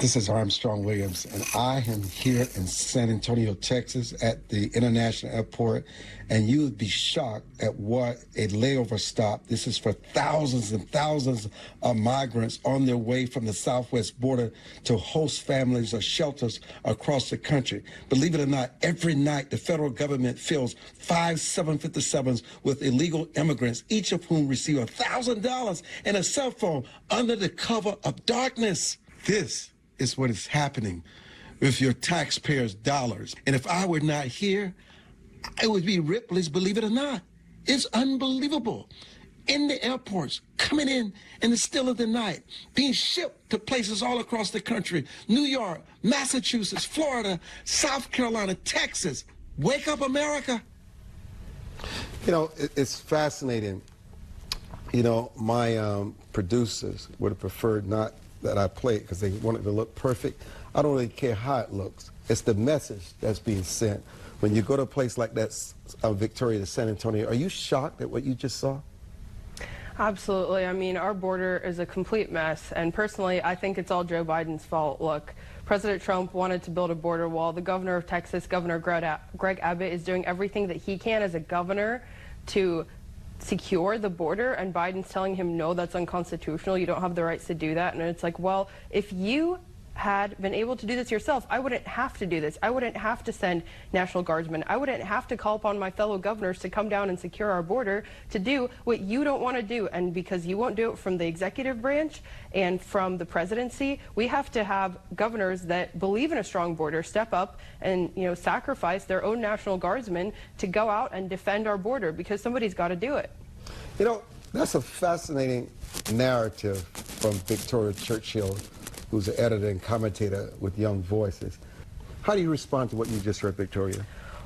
This is Armstrong Williams, and I am here in San Antonio, Texas, at the International Airport, and you would be shocked at what a layover stop. This is for thousands and thousands of migrants on their way from the southwest border to host families or shelters across the country. Believe it or not, every night the federal government fills 5 757s with illegal immigrants, each of whom receive $1,000 and a cell phone under the cover of darkness. This is what is happening with your taxpayers' dollars. And if I were not here, I would be Ripley's, believe it or not. It's unbelievable. In the airports, coming in the still of the night, being shipped to places all across the country, New York, Massachusetts, Florida, South Carolina, Texas. Wake up, America. You know, it's fascinating. You know, my producers would have preferred not that I play it because they want it to look perfect. I don't really care how it looks. It's the message that's being sent. When you go to a place like that, Victoria to San Antonio, are you shocked at what you just saw? Absolutely. I mean, our border is a complete mess, and personally, I think it's all Joe Biden's fault. Look, President Trump wanted to build a border wall. The governor of Texas, Governor Greg Abbott, is doing everything that he can as a governor to secure the border, and Biden's telling him, no, that's unconstitutional. You don't have the rights to do that. And it's like, well, if you had been able to do this yourself, I wouldn't have to do this. I wouldn't have to send National Guardsmen. I wouldn't have to call upon my fellow governors to come down and secure our border to do what you don't want to do. And because you won't do it from the executive branch and from the presidency, we have to have governors that believe in a strong border step up and, you know, sacrifice their own National Guardsmen to go out and defend our border, because somebody's got to do it. You know, that's a fascinating narrative from Victoria Churchill, who's an editor and commentator with Young Voices. How do you respond to what you just heard, Victoria?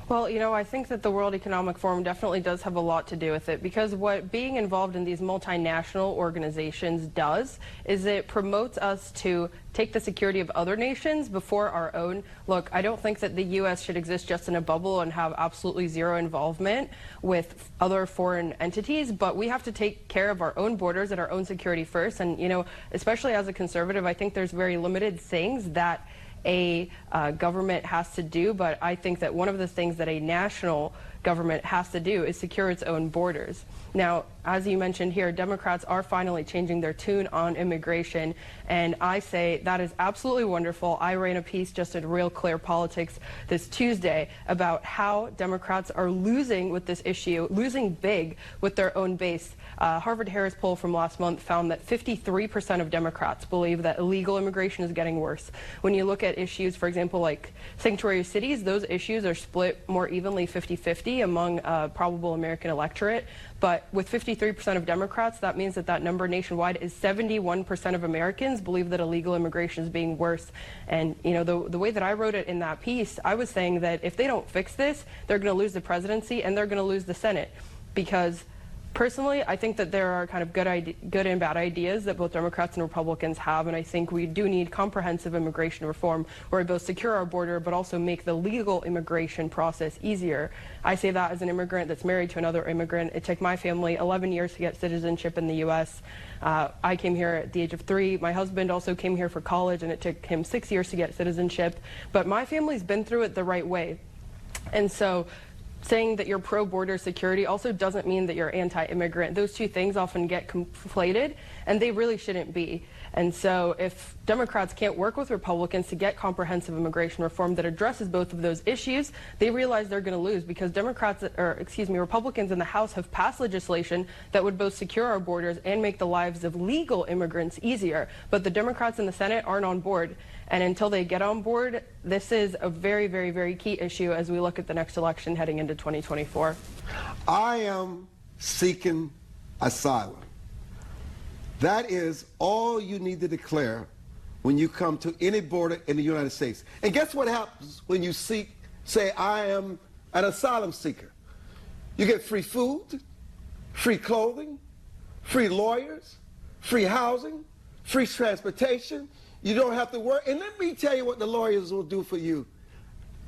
Well, you know, I think that the World Economic Forum definitely does have a lot to do with it, because what being involved in these multinational organizations does is it promotes us to take the security of other nations before our own. Look, I don't think that the U.S. should exist just in a bubble and have absolutely zero involvement with other foreign entities, but we have to take care of our own borders and our own security first. And, you know, especially as a conservative, I think there's very limited things that a government has to do, but I think that one of the things that a national government has to do is secure its own borders. Now, as you mentioned here, Democrats are finally changing their tune on immigration, and I say that is absolutely wonderful. I ran a piece just in Real Clear Politics this Tuesday about how Democrats are losing with this issue, losing big with their own base. Harvard-Harris poll from last month found that 53% of Democrats believe that illegal immigration is getting worse. When you look at issues, for example, like sanctuary cities, those issues are split more evenly 50-50 among probable American electorate. But with 53% of Democrats, that means that that number nationwide is 71% of Americans believe that illegal immigration is being worse. And, you know, the way that I wrote it in that piece, I was saying that if they don't fix this, they're going to lose the presidency and they're going to lose the Senate. Because personally, I think that there are kind of good and bad ideas that both Democrats and Republicans have, and I think we do need comprehensive immigration reform where we both secure our border but also make the legal immigration process easier. I say that as an immigrant that's married to another immigrant. It took my family 11 years to get citizenship in the U.S. I came here at the age of 3. My husband also came here for college, and it took him 6 years to get citizenship. But my family's been through it the right way. And so saying that you're pro-border security also doesn't mean that you're anti-immigrant. Those two things often get conflated, and they really shouldn't be. And so if Democrats can't work with Republicans to get comprehensive immigration reform that addresses both of those issues, they realize they're going to lose, because Republicans in the House have passed legislation that would both secure our borders and make the lives of legal immigrants easier. But the Democrats in the Senate aren't on board. And until they get on board, this is a very, very, very key issue as we look at the next election heading into 2024. I am seeking asylum. That is all you need to declare when you come to any border in the United States. And guess what happens when you say, I am an asylum seeker? You get free food, free clothing, free lawyers, free housing, free transportation. You don't have to work. And let me tell you what the lawyers will do for you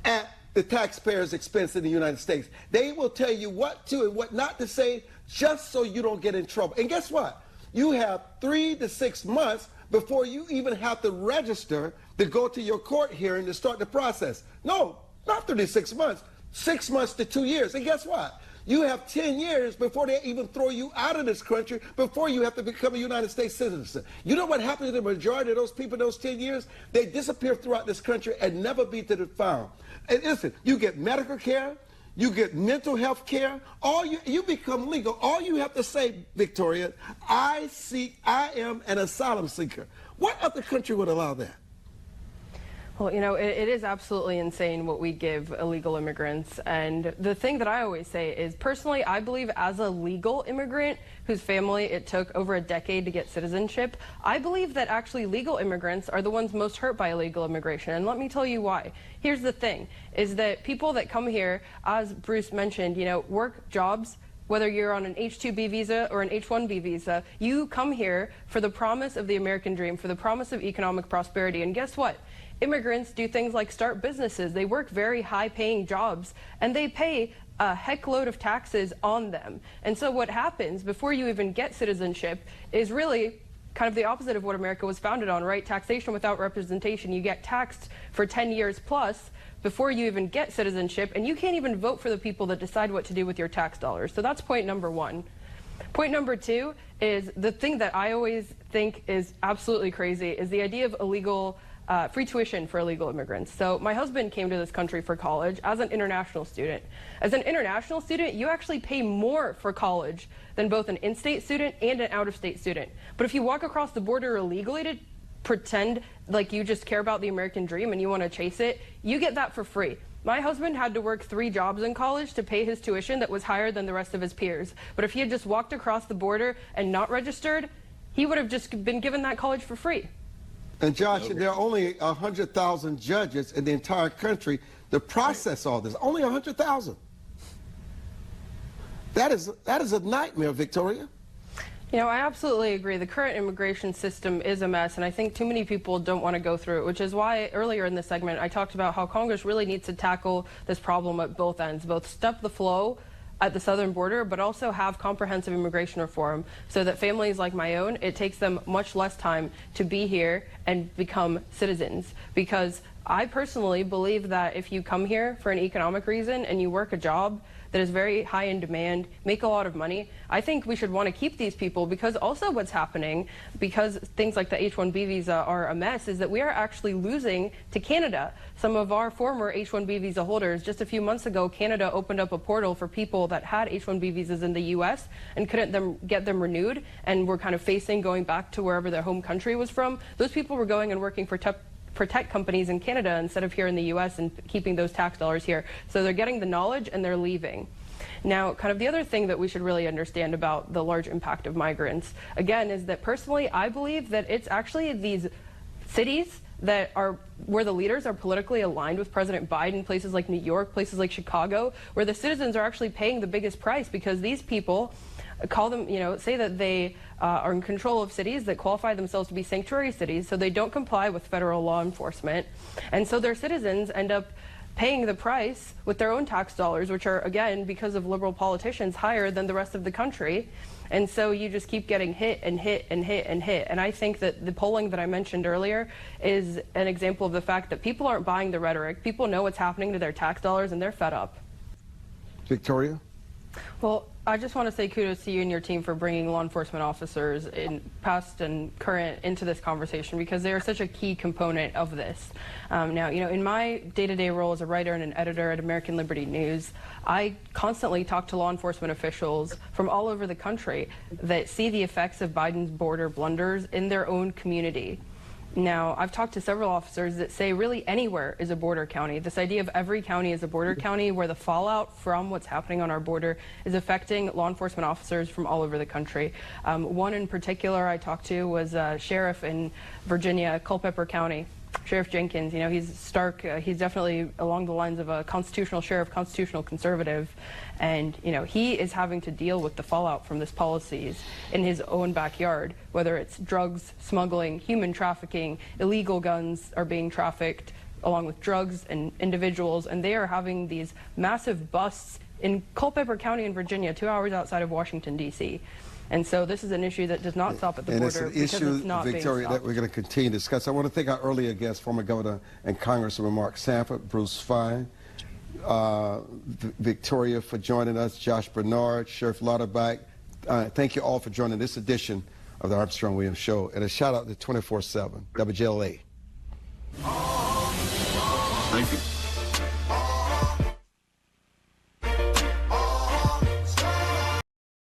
at the taxpayer's expense in the United States. They will tell you what to and what not to say just so you don't get in trouble. And guess what? You have 3 to 6 months before you even have to register to go to your court hearing to start the process. No, not 36 months, 6 months to 2 years. And guess what? You have 10 years before they even throw you out of this country, before you have to become a United States citizen. You know what happens to the majority of those people in those 10 years? They disappear throughout this country and never be to be found. And listen, you get medical care, you get mental health care, you become legal. All you have to say, Victoria, I am an asylum seeker. What other country would allow that? Well, you know, it is absolutely insane what we give illegal immigrants. And the thing that I always say is, personally, I believe as a legal immigrant whose family it took over a decade to get citizenship, I believe that actually legal immigrants are the ones most hurt by illegal immigration. And let me tell you why. Here's the thing, is that people that come here, as Bruce mentioned, you know, work jobs, whether you're on an H-2B visa or an H-1B visa, you come here for the promise of the American dream, for the promise of economic prosperity. And guess what? Immigrants do things like start businesses. They work very high-paying jobs, and they pay a heck load of taxes on them. And so what happens before you even get citizenship is really kind of the opposite of what America was founded on, right? Taxation without representation. You get taxed for 10 years plus before you even get citizenship, and you can't even vote for the people that decide what to do with your tax dollars. So that's point number one. Point number two is the thing that I always think is absolutely crazy is the idea of illegal free tuition for illegal immigrants. So my husband came to this country for college as an international student. As an international student, you actually pay more for college than both an in-state student and an out-of-state student. But if you walk across the border illegally to pretend like you just care about the American dream and you want to chase it, you get that for free. My husband had to work 3 jobs in college to pay his tuition that was higher than the rest of his peers. But if he had just walked across the border and not registered, he would have just been given that college for free. And Josh, there are only 100,000 judges in the entire country to process all this. Only 100,000. That is a nightmare, Victoria. You know, I absolutely agree. The current immigration system is a mess, and I think too many people don't want to go through it, which is why earlier in this segment I talked about how Congress really needs to tackle this problem at both ends, both stop the flow at the southern border, but also have comprehensive immigration reform so that families like my own, it takes them much less time to be here and become citizens. Because I personally believe that if you come here for an economic reason and you work a job that is very high in demand, make a lot of money, I think we should want to keep these people, because also what's happening, because things like the H-1B visa are a mess, is that we are actually losing to Canada. Some of our former H-1B visa holders, just a few months ago, Canada opened up a portal for people that had H-1B visas in the U.S. and couldn't get them renewed and were kind of facing going back to wherever their home country was from. Those people were going and working for tech companies in Canada instead of here in the U.S. and keeping those tax dollars here. So they're getting the knowledge and they're leaving. Now, kind of the other thing that we should really understand about the large impact of migrants, again, is that personally I believe that it's actually these cities that are where the leaders are politically aligned with President Biden, places like New York, places like Chicago, where the citizens are actually paying the biggest price, because these people call them, you know, say that they are in control of cities that qualify themselves to be sanctuary cities, so they don't comply with federal law enforcement. And so their citizens end up paying the price with their own tax dollars, which are, again, because of liberal politicians, higher than the rest of the country. And so you just keep getting hit and hit and hit and hit. And I think that the polling that I mentioned earlier is an example of the fact that people aren't buying the rhetoric. People know what's happening to their tax dollars and they're fed up. Victoria? Well, I just want to say kudos to you and your team for bringing law enforcement officers in past and current into this conversation, because they are such a key component of this. Now, you know, in my day-to-day role as a writer and an editor at American Liberty News, I constantly talk to law enforcement officials from all over the country that see the effects of Biden's border blunders in their own community. Now, I've talked to several officers that say really anywhere is a border county. This idea of every county is a border county, where the fallout from what's happening on our border is affecting law enforcement officers from all over the country. One in particular I talked to was a sheriff in Virginia, Culpeper County. Sheriff Jenkins, you know, he's stark, he's definitely along the lines of a constitutional sheriff, constitutional conservative, and, you know, he is having to deal with the fallout from this policies in his own backyard, whether it's drugs, smuggling, human trafficking, illegal guns are being trafficked along with drugs and individuals, and they are having these massive busts in Culpeper County in Virginia, 2 hours outside of Washington, D.C. And so this is an issue that does not stop at the And border it's an because issue, it's not Victoria, being that stopped. we're going to continue to discuss. I want to thank our earlier guests, former Governor and Congressman Mark Sanford, Bruce Fine, Victoria for joining us, Josh Bernard, Sheriff Lauterbach. Thank you all for joining this edition of the Armstrong Williams Show. And a shout out to 24/7, WJLA. Thank you.